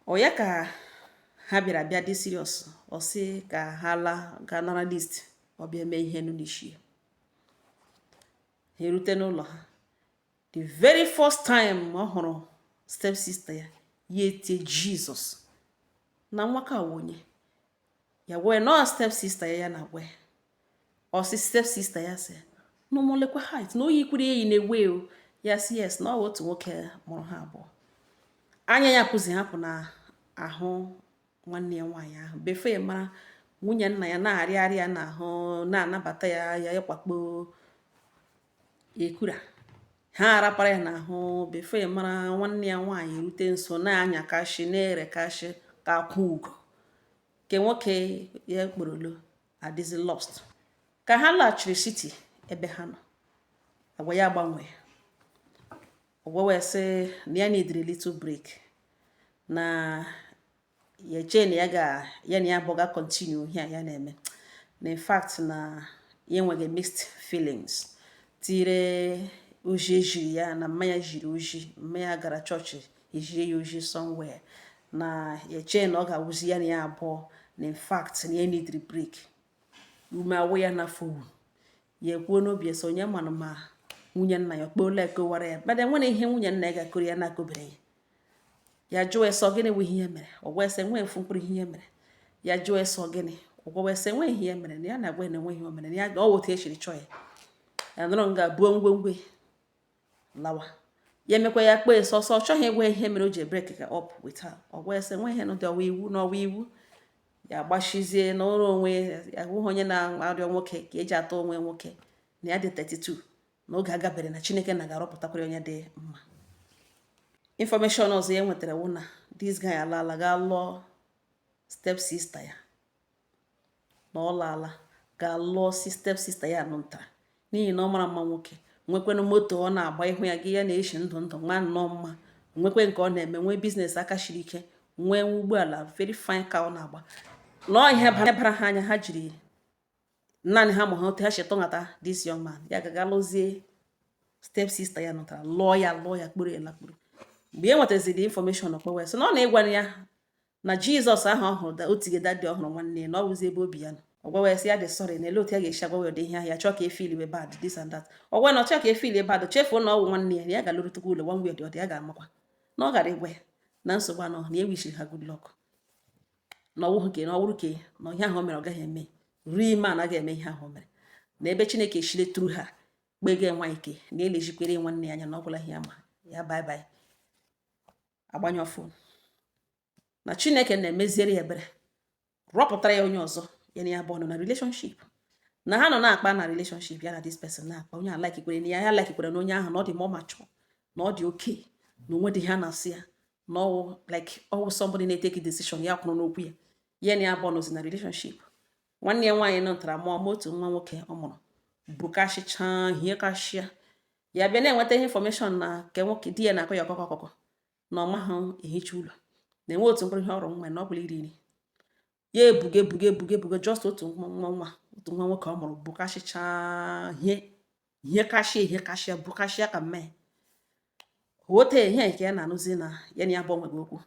Oya ka ha bịara bịa dị serious ọ sị ka ha la ga nara list ọ bịa mee ihe nụ n'isi ha erute n'ụlọ ha the very first time ọ hụrụ step sister ya etie Jesus na nwaka wonye ya wee no step sister ya na wee ọ sị step sister ya sị no mo lekwa height na oyi kwuru eyi na-ewe o ya sị yes na otu nwoke mụrụ ha abụọ anya ya pụzi hapụ na ahụ nwanne ya nwaanyị ahụ befe ya mara nwunye nna ya na-arịarị ya n'ahụ na-anabata ya ịkwakpo ekura ha arapara ya n'ahụ befe ya mara nwanne ya nwaanyị erute nso na-anya kashi na-ere kashi ka akwụ ugo ke nwoke ya kporolo adịzi lost ka ha laghachiri city ebe ha nọ agwa ya gbanwee ọgwa wee sị na ya neediri little break na ya chee na ya na ya boga continue here ya na-eme na in fact na ya enweghị mixed feelings tire oji ejiri ya na mmanya jiri oji mmanya gara chọọchị ejiri ya oji somewhere na ya chee na ọ ga-awụzi ya na ya abụọ na in fact na ya neediri break ume awụ ya n'afọ ya kwuo n'obi ese onye manụ ma nwunye nna ya kpọọla ekowara ya bada nwere ihe nwunye nna ya ga-akụrụ ya na-akụbere ya jụọ ese gịnị wụ ihe mere ọgwa ese nwe efu mkpụrụ ihe mere ya jụọ ese gịnị ọgwa ese nwe ihe mere na ya na-agwa na enweghị o mere na ya ọ wote echiri chọọ ya nọrọ nga buo ngwongwe lawa ya mekwa ya kpee sọsọ ọ chọghị ịgwa ihe mere o ji break ka up with her ọgwa ese nwe ihe n'ụdị ọwa iwu n'ọwa iwu ya gbashizie n'ọrụ onwe ya hụghị onye na-arịọ nwoke ka eji atọ onwe nwoke na ya dị 32 n'oge agabere na Chineke na ga-arọpụtakwara onye dị mma information ọzọ ya nwetara wụ na this guy alaala ga lụọ step sister ya na ọ laala ga lụọ step sister ya nụntara n'ihi na ọ mara mma nwoke nwekwenụ moto ọ na-agba ihu ya gị ya na-eshi ndụ nwa nnọọ mma nwekwe nke ọ na-eme nwee biznes aka shiri ike nwee ụgbọala very fine ka ọ na-agba nọọ ihe bara ha anya ha jiri naanị ha mụha otu ha shetọ nghata this young man ya gaga lụzie step sister ya nụtara lụọ ya kpụrụ ya lakpụrụ mgbe e nwetaziri information ọkpọwe sị na ọ na-ịgwara ya na Jizọs ahụ ọhụrụ otigeda dị ọhụrụ nwanne ya na ọ wụzi ebe obi ya nọ ọgwawe sị ya dị sorry na ele otu ya ga-esi agwawe ụdị ihe ahụ ya chọọ ka efili we bad this and that ọgwa na ọ chọọ ka efili bad chefuo na ọ wụ nwanne ya na ya ga-alụrụtụkwa ụlọ one way dị ọdị ya ga-amakwa na ọ gara ịgwa ya na nsogbu anọ na ewishiri ha good luck na ọwụhụ ke na ọwụrụ ke na ihe ahụ o mere ọ gaghị eme ruo ime anaghị eme ihe ahụ o mere na ebe Chineke eshile tụrụ ha kpege nwa ike na elejikwere nwanne ya anya na ọ gwụla ihe ya ma ya bye agbanyụ ọfụ na Chineke na-emeziere ya ebere rọpụtara ya onye ọzọ ya na ya bụ ọnụ na relationship na ha nọ na-akpa na relationship ya na this person na-akpa onye alakikwere na ya alakikwere na onye ahụ na ọ dị more mature na ọ dị okay na onwe dị ha na-asị ya na ọwụ like ọwụ somebody na-eteki decision ya kwụrụ n'okwu ya na ya bụ ọnụzi na relationship nwanne ya nwaanyị nọtara mụọ otu nwa nwoke ọ mụrụ bukashicha hie kashia ya bịa na-enweta ihe information na nke nwoke di ya na-akọ ya ọkọkọ na ọma ha ehicha ụlọ na-enwe otu mkpụrụ ihe ọrụ nwa na ọ bụla iri ya ebuge just otu nwa nwoke ọ mụrụ bukashicha hie kashia bukashia ka mme ote ihe nke ya na-anụzi na ya na ya bụ onwe gị okwu